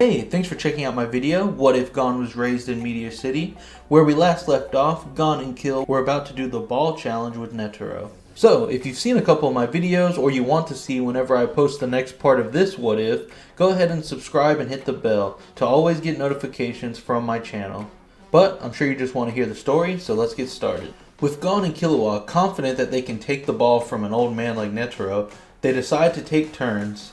Hey, thanks for checking out my video, What If Gon Was Raised in Meteor City? Where we last left off, Gon and Killua were about to do the ball challenge with Netero. So, if you've seen a couple of my videos, or you want to see whenever I post the next part of this What If, go ahead and subscribe and hit the bell to always get notifications from my channel. But, I'm sure you just want to hear the story, so let's get started. With Gon and Killua confident that they can take the ball from an old man like Netero, they decide to take turns.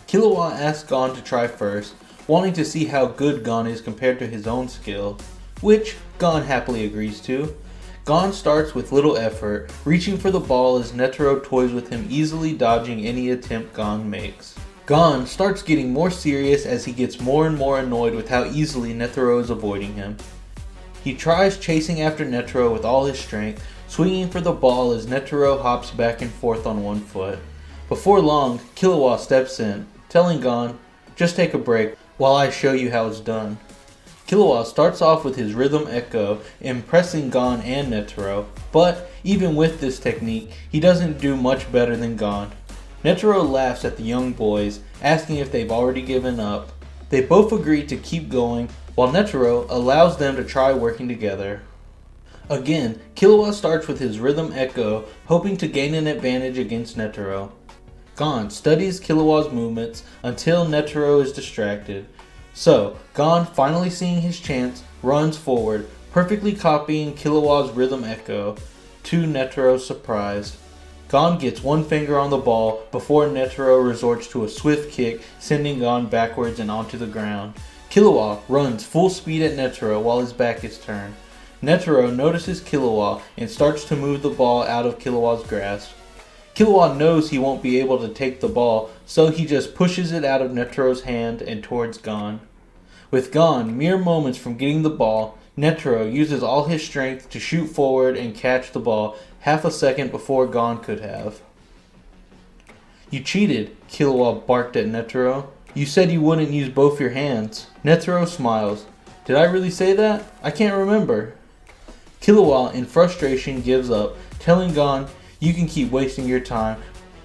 Killua asks Gon to try first, wanting to see how good Gon is compared to his own skill, which Gon happily agrees to. Gon starts with little effort, reaching for the ball as Netero toys with him, easily dodging any attempt Gon makes. Gon starts getting more serious as he gets more and more annoyed with how easily Netero is avoiding him. He tries chasing after Netero with all his strength, swinging for the ball as Netero hops back and forth on one foot. Before long, Killua steps in, telling Gon, "Just take a break while I show you how it's done." Killua starts off with his rhythm echo, impressing Gon and Netero, but even with this technique, he doesn't do much better than Gon. Netero laughs at the young boys, asking if they've already given up. They both agree to keep going, while Netero allows them to try working together. Again, Killua starts with his rhythm echo, hoping to gain an advantage against Netero. Gon studies Killua's movements until Netero is distracted. So, Gon, finally seeing his chance, runs forward, perfectly copying Killua's rhythm echo, to Netero's surprise. Gon gets one finger on the ball before Netero resorts to a swift kick, sending Gon backwards and onto the ground. Killua runs full speed at Netero while his back is turned. Netero notices Killua and starts to move the ball out of Killua's grasp. Killua knows he won't be able to take the ball, so he just pushes it out of Netero's hand and towards Gon. With Gon mere moments from getting the ball, Netero uses all his strength to shoot forward and catch the ball half a second before Gon could have. "You cheated," Killua barked at Netero. "You said you wouldn't use both your hands." Netero smiles. "Did I really say that? I can't remember." Killua, in frustration, gives up, telling Gon, "You can keep wasting your time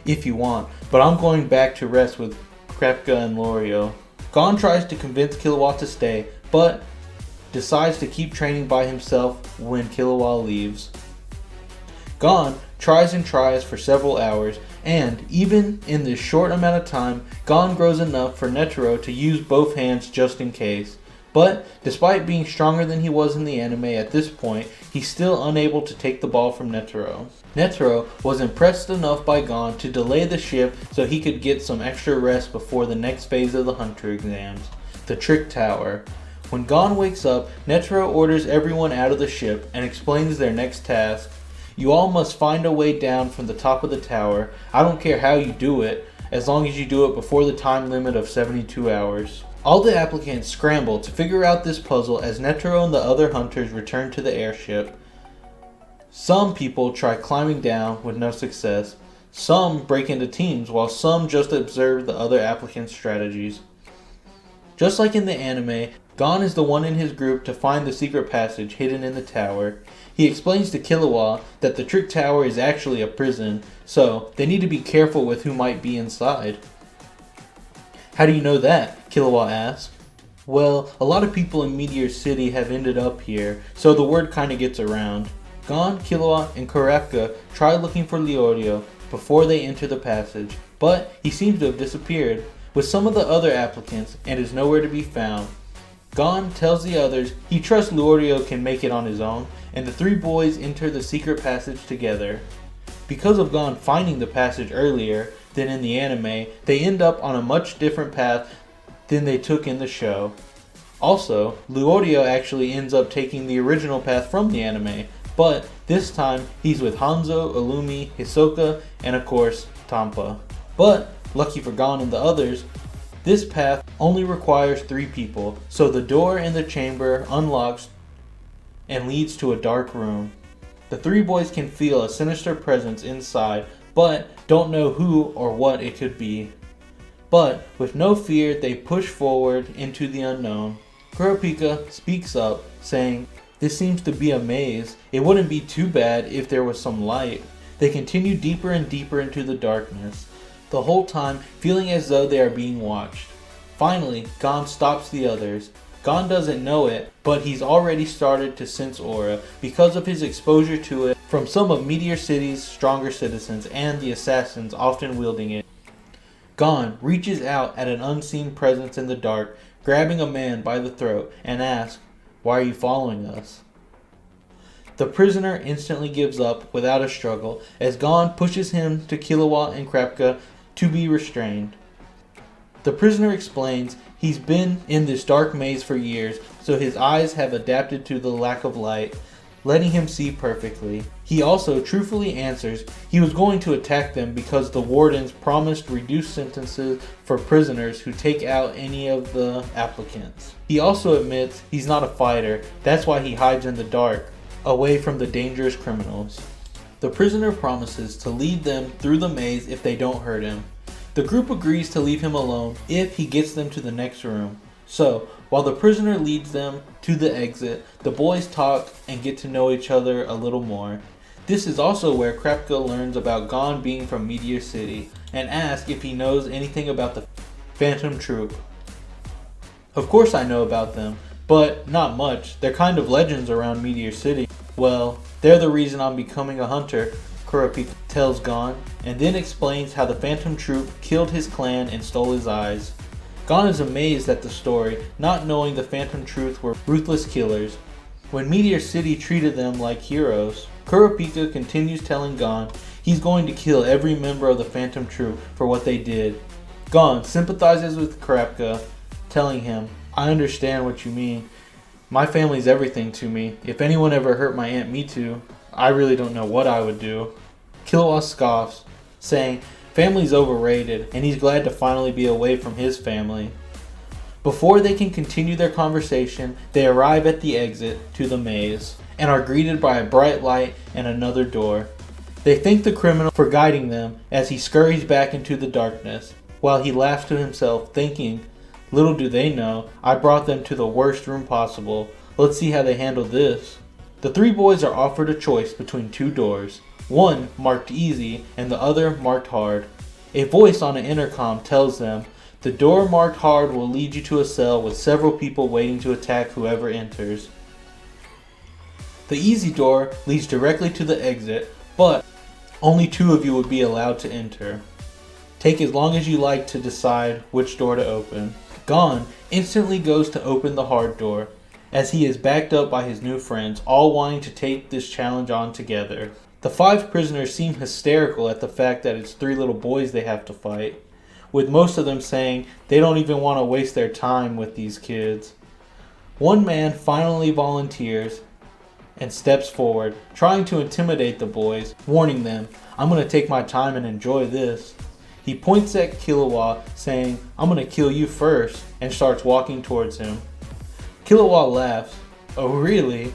if you want, but I'm going back to rest with Kurapika and Lorio." Gon tries to convince Killua to stay, but decides to keep training by himself when Killua leaves. Gon tries and tries for several hours, and even in this short amount of time, Gon grows enough for Netero to use both hands just in case. But despite being stronger than he was in the anime at this point, he's still unable to take the ball from Netero. Netero was impressed enough by Gon to delay the ship so he could get some extra rest before the next phase of the Hunter exams, the Trick Tower. When Gon wakes up, Netero orders everyone out of the ship and explains their next task. "You all must find a way down from the top of the tower. I don't care how you do it, as long as you do it before the time limit of 72 hours. All the applicants scramble to figure out this puzzle as Netero and the other hunters return to the airship. Some people try climbing down with no success. Some break into teams, while some just observe the other applicants' strategies. Just like in the anime, Gon is the one in his group to find the secret passage hidden in the tower. He explains to Killua that the Trick Tower is actually a prison, so they need to be careful with who might be inside. "How do you know that?" Killua asks. "Well, a lot of people in Meteor City have ended up here, so the word kinda gets around." Gon, Killua, and Kurapika try looking for Lorio before they enter the passage, but he seems to have disappeared with some of the other applicants and is nowhere to be found. Gon tells the others he trusts Lorio can make it on his own, and the three boys enter the secret passage together. Because of Gon finding the passage earlier than in the anime, they end up on a much different path than they took in the show. Also, Lorio actually ends up taking the original path from the anime, but this time he's with Hanzo, Illumi, Hisoka, and of course, Tampa. But, lucky for Gon and the others, this path only requires 3 people, so the door in the chamber unlocks and leads to a dark room. The 3 boys can feel a sinister presence inside, but don't know who or what it could be. But with no fear, they push forward into the unknown. Kurapika speaks up, saying, "This seems to be a maze. It wouldn't be too bad if there was some light." They continue deeper and deeper into the darkness, the whole time feeling as though they are being watched. Finally, Gon stops the others. Gon doesn't know it, but he's already started to sense aura because of his exposure to it from some of Meteor City's stronger citizens and the assassins often wielding it. Gon reaches out at an unseen presence in the dark, grabbing a man by the throat and asks, "Why are you following us?" The prisoner instantly gives up without a struggle as Gon pushes him to Killua and Kurapika to be restrained. The prisoner explains he's been in this dark maze for years, so his eyes have adapted to the lack of light, letting him see perfectly. He also truthfully answers he was going to attack them because the wardens promised reduced sentences for prisoners who take out any of the applicants. He also admits he's not a fighter, that's why he hides in the dark, away from the dangerous criminals. The prisoner promises to lead them through the maze if they don't hurt him. The group agrees to leave him alone if he gets them to the next room. So, while the prisoner leads them to the exit, the boys talk and get to know each other a little more. This is also where Kurapika learns about Gon being from Meteor City and asks if he knows anything about the Phantom Troop. Of course I know about them, but not much. They're kind of legends around Meteor City. Well, they're the reason I'm becoming a hunter, Kurapika tells Gon, and then explains how the Phantom Troop killed his clan and stole his eyes. Gon is amazed at the story, not knowing the Phantom Troop were ruthless killers, when Meteor City treated them like heroes. Kurapika continues telling Gon he's going to kill every member of the Phantom Troop for what they did. Gon sympathizes with Kurapika, telling him, "I understand what you mean. My family's everything to me. If anyone ever hurt my Aunt Meteor, I really don't know what I would do." Killua scoffs, saying family's overrated and he's glad to finally be away from his family. Before they can continue their conversation, they arrive at the exit to the maze and are greeted by a bright light and another door. They thank the criminal for guiding them as he scurries back into the darkness, while he laughs to himself, thinking, "Little do they know, I brought them to the worst room possible. Let's see how they handle this." The three boys are offered a choice between two doors, one marked easy and the other marked hard. A voice on an intercom tells them, "The door marked hard will lead you to a cell with several people waiting to attack whoever enters. The easy door leads directly to the exit, but only 2 of you would be allowed to enter. Take as long as you like to decide which door to open." Gon instantly goes to open the hard door, as he is backed up by his new friends, all wanting to take this challenge on together. The 5 prisoners seem hysterical at the fact that it's 3 little boys they have to fight, with most of them saying they don't even want to waste their time with these kids. One man finally volunteers and steps forward, trying to intimidate the boys, warning them, "I'm going to take my time and enjoy this." He points at Killua, saying, "I'm going to kill you first," and starts walking towards him. Killua laughs, "Oh really?"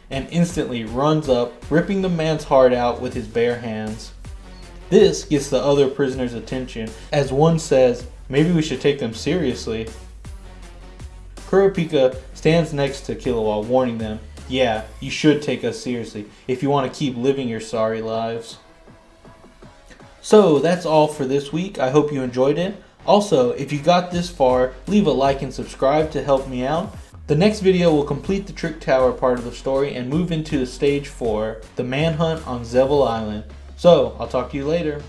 and instantly runs up, ripping the man's heart out with his bare hands. This gets the other prisoners' attention, as one says, "Maybe we should take them seriously." Kurapika stands next to Killua, warning them, "Yeah, you should take us seriously if you want to keep living your sorry lives." So that's all for this week. I hope you enjoyed it. Also, if you got this far, leave a like and subscribe to help me out. The next video will complete the Trick Tower part of the story and move into stage 4, the manhunt on Zevil Island. So, I'll talk to you later.